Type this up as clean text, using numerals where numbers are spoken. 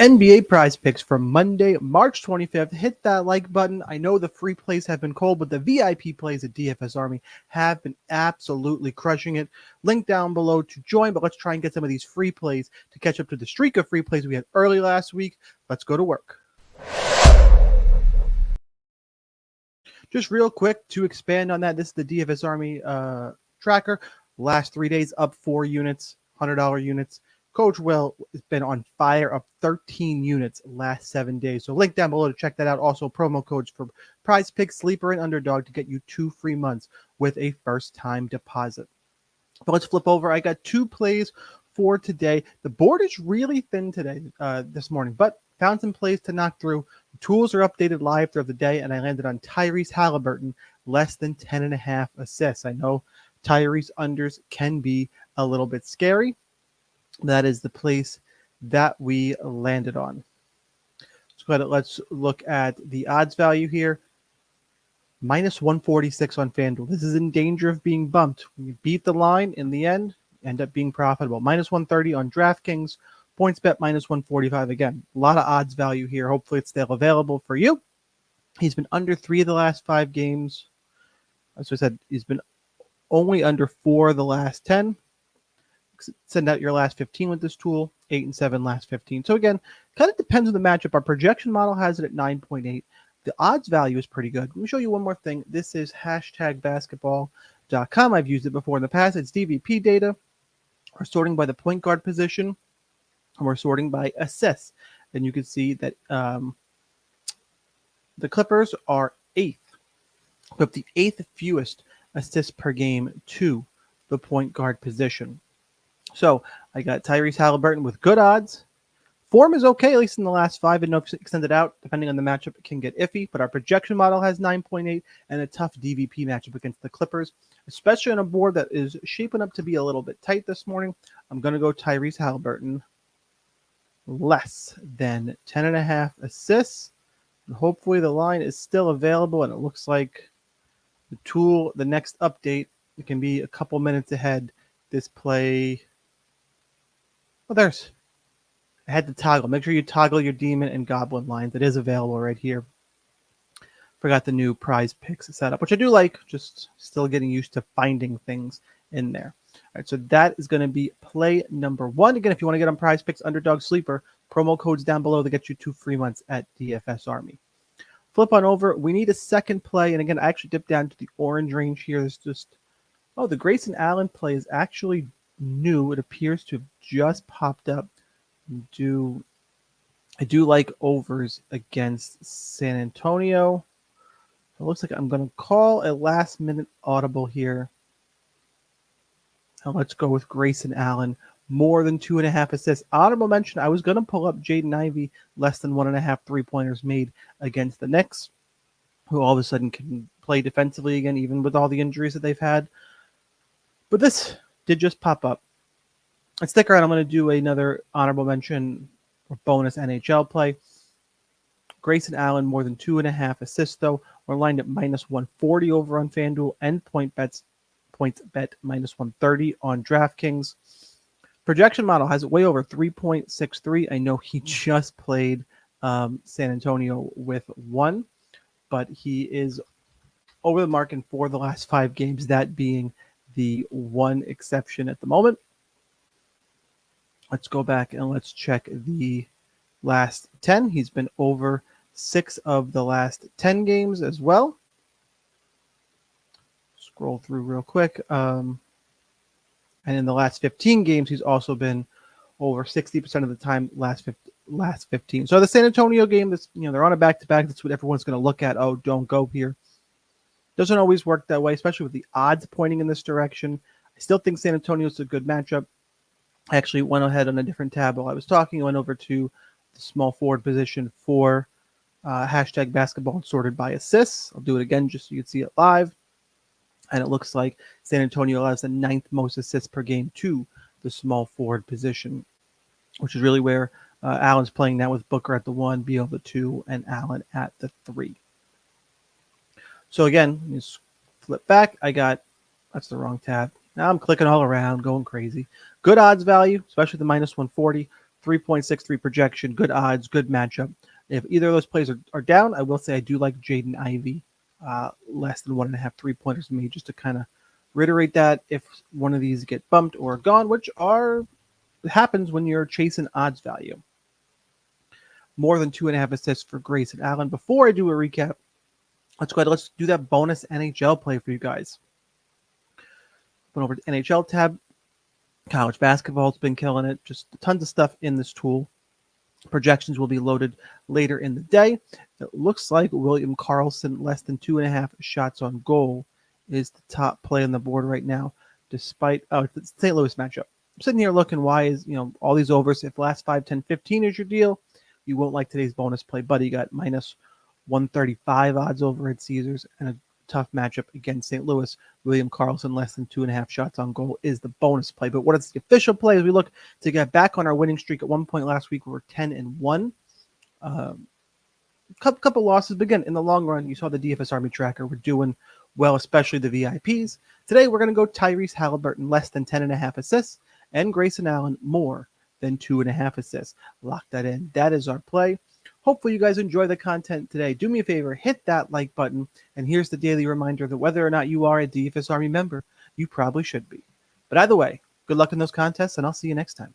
NBA prize picks from Monday, March 25th. Hit that like button. I know the free plays have been cold, but the VIP plays at DFS Army have been absolutely crushing it. Link down below to join, but let's try and get some of these free plays to catch up to the streak of free plays we had early last week. Let's go to work. Just real quick to expand on that, this is the DFS Army tracker. Last 3 days, up 4 units, $100 units. Coach Will has been on fire, up 13 units last 7 days. So link down below to check that out. Also, promo codes for Prizepicks, Sleeper, and Underdog to get you 2 free months with a first-time deposit. But let's flip over. I got 2 plays for today. The board is really thin today, this morning, but found some plays to knock through. The tools are updated live throughout the day, and I landed on Tyrese Haliburton, less than 10.5 assists. I know Tyrese unders can be a little bit scary. That is the place that we landed on. Let's look at the odds value here. Minus 146 on FanDuel. This is in danger of being bumped. When you beat the line in the end, end up being profitable. Minus 130 on DraftKings. PointsBet minus 145 again. A lot of odds value here. Hopefully it's still available for you. He's been under 3 of the last 5 games. As I said, he's been only under 4 of the last 10. Send out your last 15 with this tool, 8 and 7 last 15. So again, kind of depends on the matchup. Our projection model has it at 9.8. The odds value is pretty good. Let me show you one more thing. This is #basketball.com. I've used it before in the past. It's DVP data. We're sorting by the point guard position, and we're sorting by assists. And you can see that the Clippers are 8th, but the 8th fewest assists per game to the point guard position. So I got Tyrese Haliburton with good odds. Form is okay, at least in the last 5, and no extended out. Depending on the matchup, it can get iffy, but our projection model has 9.8 and a tough DVP matchup against the Clippers, especially on a board that is shaping up to be a little bit tight this morning. I'm going to go Tyrese Haliburton, less than 10.5 assists. And hopefully the line is still available, and it looks like the tool, the next update, it can be a couple minutes ahead. This play... Well, I had to toggle. Make sure you toggle your Demon and Goblin lines. It is available right here. Forgot the new Prizepicks setup, which I do like. Just still getting used to finding things in there. All right, so that is going to be play number 1. Again, if you want to get on Prizepicks, Underdog, Sleeper, promo codes down below to get you 2 free months at DFS Army. Flip on over. We need a second play. And again, I actually dipped down to the orange range here. There's just... Oh, the Grayson Allen play is actually new. It appears to have just popped up. I do like overs against San Antonio. It looks like I'm going to call a last minute audible here. Now let's go with Grayson Allen, more than 2.5 assists. Honorable mention, I was going to pull up Jaden Ivey, less than 1.5 3-pointers made against the Knicks, who all of a sudden can play defensively again, even with all the injuries that they've had. But this did just pop up. And stick around. I'm going to do another honorable mention or bonus NHL play. Grayson Allen, more than 2.5 assists, though. We're lined at minus 140 over on FanDuel and PointsBet minus 130 on DraftKings. Projection model has it way over 3.63. I know he just played San Antonio with 1, but he is over the mark in 4 of the last 5 games, that being the one exception at the moment. Let's go back and let's check the last 10. He's been over 6 of the last 10 games as well. Scroll through real quick. And in the last 15 games, he's also been over 60% of the time last 15. So the San Antonio game, they're on a back-to-back. That's what everyone's going to look at. Oh, don't go here. Doesn't always work that way, especially with the odds pointing in this direction. I still think San Antonio is a good matchup. I actually went ahead on a different tab while I was talking. I went over to the small forward position for #basketball and sorted by assists. I'll do it again just so you can see it live. And it looks like San Antonio allows the 9th most assists per game to the small forward position, which is really where Allen's playing now, with Booker at the 1, Beal the 2, and Allen at the 3. So again, just flip back. That's the wrong tab. Now I'm clicking all around, going crazy. Good odds value, especially the minus 140. 3.63 projection, good odds, good matchup. If either of those plays are down, I will say I do like Jaden Ivey, less than 1.5 3-pointers to me, just to kind of reiterate that if one of these get bumped or gone, which happens when you're chasing odds value. More than 2.5 assists for Grayson Allen. Before I do a recap, let's go ahead. Let's do that bonus NHL play for you guys. Went over to NHL tab. College basketball's been killing it. Just tons of stuff in this tool. Projections will be loaded later in the day. It looks like William Karlsson, less than 2.5 shots on goal, is the top play on the board right now, despite it's the St. Louis matchup. I'm sitting here looking, why is, all these overs, if last 5, 10, 15 is your deal, you won't like today's bonus play, but you got minus 135 odds over at Caesars and a tough matchup against St. Louis. William Karlsson, less than 2.5 shots on goal, is the bonus play. But what is the official play as we look to get back on our winning streak? At one point last week, we were 10-1. Couple losses, but again, in the long run, you saw the DFS Army tracker. We're doing well, especially the VIPs. Today, we're going to go Tyrese Haliburton, less than 10.5 assists, and Grayson Allen, more than 2.5 assists. Lock that in. That is our play. Hopefully you guys enjoy the content today. Do me a favor, hit that like button, and here's the daily reminder that whether or not you are a DFS Army member, you probably should be. But either way, good luck in those contests, and I'll see you next time.